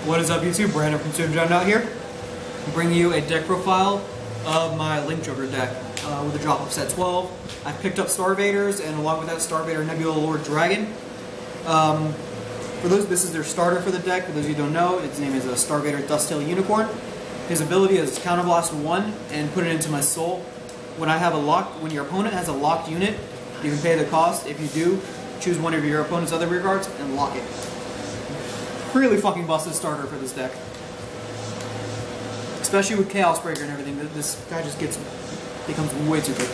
What is up, YouTube? Branden from Dreadnaught here, bringing you a deck profile of my Link Joker deck with a drop of set 12. I've picked up Star-vaders, and along with that Star-vader, Nebula Lord Dragon. This is their starter for the deck. For those of you who don't know, its name is a Star-vader Dusttail Unicorn. His ability is Counterblast 1 and put it into my soul. When your opponent has a locked unit, you can pay the cost. If you do, choose one of your opponent's other rear guards and lock it. Really fucking busted starter for this deck. Especially with Chaos Breaker and everything, this guy just becomes way too big.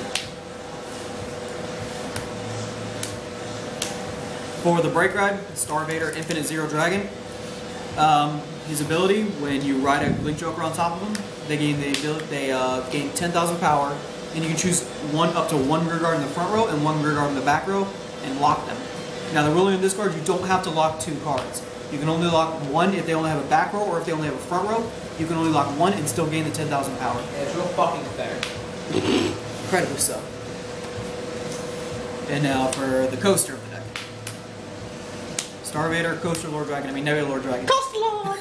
For the Break Ride, Star-vader Infinite Zero Dragon. His ability, when you ride a Link Joker on top of him, they gain 10,000 power, and you can choose up to one rear guard in the front row and one rear guard in the back row, and lock them. Now the ruling on this card, you don't have to lock two cards. You can only lock one if they only have a back row, or if they only have a front row, you can only lock one and still gain the 10,000 power. Yeah, it's real fucking fair. Incredibly so. And now for the coaster of the deck. Star-vader, Coaster Lord Dragon, Nebula Lord Dragon. Coaster Lord!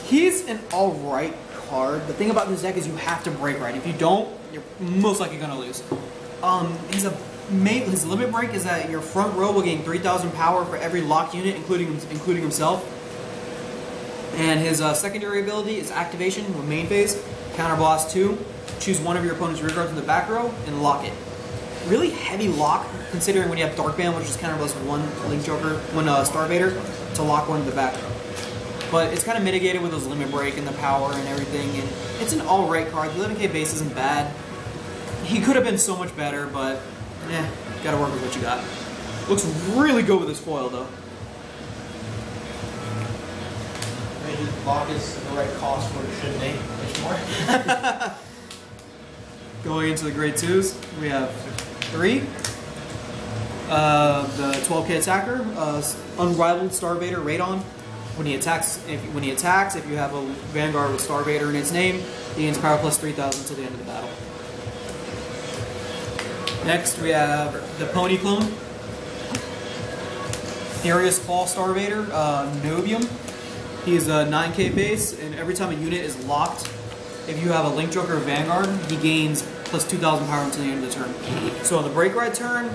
He's an alright card. The thing about this deck is you have to break right. If you don't, you're most likely going to lose. His limit break is that your front row will gain 3,000 power for every locked unit, including himself. And his secondary ability is Activation with main phase, Counterblast 2. Choose one of your opponent's rear guards in the back row and lock it. Really heavy lock, considering when you have Dark Band, which is Counterblast 1 Link Joker, Star-vader, to lock one in the back row. But it's kind of mitigated with his limit break and the power and everything, and it's an alright card. The 11k base isn't bad. He could have been so much better, but gotta work with what you got. Looks really good with his foil, though. Maybe lock is the right cost for it, shouldn't be much more. Going into the grade 2s, we have 3. The 12k attacker, Unrivaled Star-vader Radon. When he attacks, if you have a Vanguard with Star-vader in its name, he gains power plus 3,000 to the end of the battle. Next, we have the Pony Clone, Furious Claw Star-vader, Nobium. He is a 9k base, and every time a unit is locked, if you have a Link Joker Vanguard, he gains plus 2,000 power until the end of the turn. So on the Break Ride turn,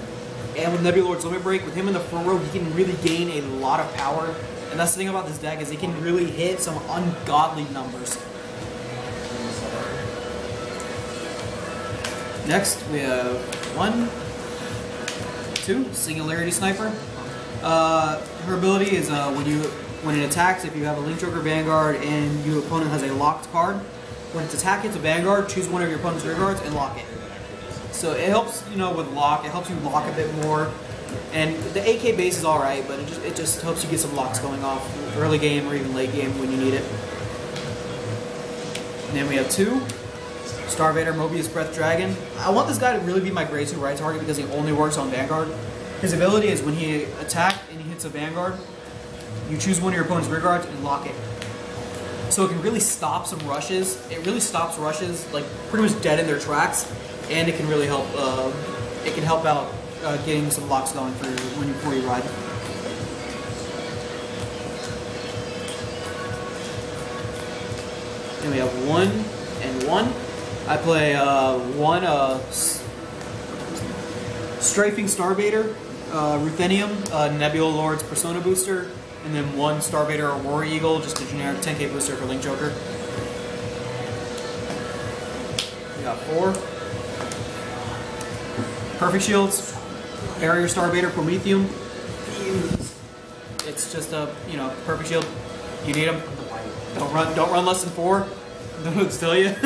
and with Nebula Lord's Limit Break, with him in the front row, he can really gain a lot of power. And that's the thing about this deck, is he can really hit some ungodly numbers. Next, we have 1, 2, Singularity Sniper. Her ability is when it attacks, if you have a Link Joker Vanguard and your opponent has a locked card, when its attack hits a Vanguard, choose one of your opponent's rear guards and lock it. So it helps, with lock. It helps you lock a bit more. And the 8k base is alright, but it just helps you get some locks going off early game or even late game when you need it. And then we have 2. Star-vader Mobius Breath Dragon. I want this guy to really be my grade 2 right target because he only works on Vanguard. His ability is when he attacks and he hits a Vanguard, you choose one of your opponent's rear guards and lock it. So it can really stop some rushes. It really stops rushes like pretty much dead in their tracks, and it can really help. It can help out getting some locks going before you ride. Then we have 1 and 1. I play 1 Strafing Star-vader, Ruthenium, Nebula Lord's Persona Booster, and then 1 Star-vader Aurora Eagle, just a generic 10k booster for Link Joker. We got 4 Perfect Shields, Barrier Star-vader Prometheum. It's just a Perfect Shield. You need them. Don't run less than 4. Don't tell you.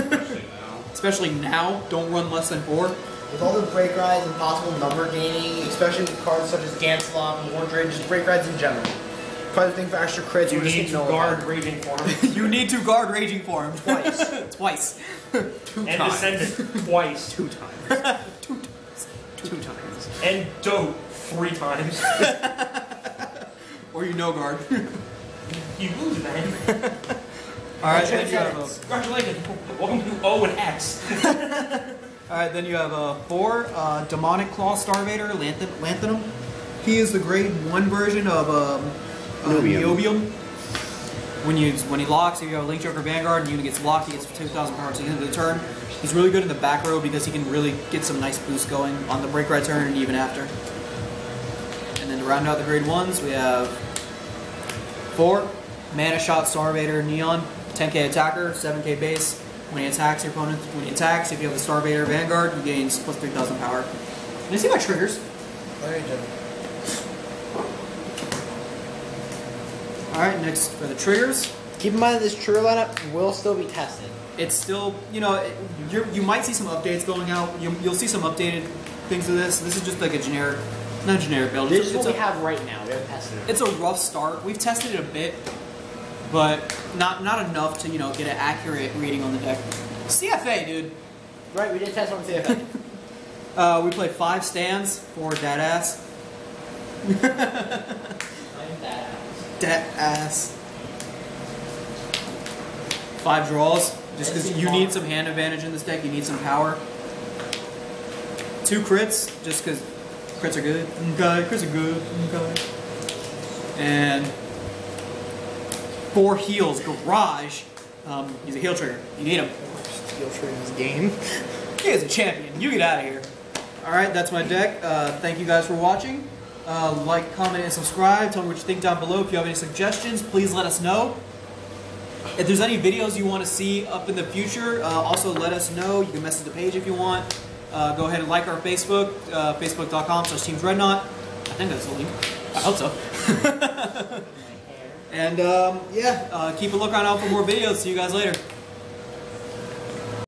Especially now, don't run less than 4. With all the break rides and possible number gaining, especially with cards such as Ganslop and Wardred, just break rides in general. Probably the thing for extra crits. You need to guard Raging Form. You need to guard Raging Form. Twice. Twice. 2 and times. And descend it twice. 2 times. 2 times. 2 times. And dote 3 times. Or you no guard. You lose, man. Alright, then you have congratulations. Welcome to O and X. Alright, then you have 4 Demonic Claw Star-vader Lanthanum. He is the grade 1 version of Niobium. When he locks, if you have a Link Joker Vanguard and the unit gets locked, he gets 2,000 power to the end of the turn. He's really good in the back row because he can really get some nice boosts going on the break ride turn and even after. And then to round out the grade 1s, we have 4 Mana Shot Star-vader Neon, 10k attacker, 7k base. When he attacks your opponent, if you have the Star-vader Vanguard, he gains plus 3,000 power. Can you see my triggers? Alright, next for the triggers. Keep in mind that this trigger lineup will still be tested. It's still, you know, you might see some updates going out. You'll see some updated things to this. This is just like a generic, not generic build. This is what we have right now. We haven't tested it. It's a rough start. We've tested it a bit, but not enough to, you know, get an accurate reading on the deck. CFA, dude. Right, we did test on CFA. We played 5 stands, 4 dead ass. Dead ass. 5 draws, just because you need some hand advantage in this deck. You need some power. 2 crits, just because crits are good. Okay, crits are good. Okay. And 4 heals. Garage. He's a heal trigger. You need him. Heal trigger in this game. He is a champion. You get out of here. Alright, that's my deck. Thank you guys for watching. Like, comment, and subscribe. Tell me what you think down below. If you have any suggestions, please let us know. If there's any videos you want to see up in the future, also let us know. You can message the page if you want. Go ahead and like our Facebook, facebook.com/teamdreadnaught. I think that's the link. I hope so. And yeah, keep a lookout out for more videos. See you guys later.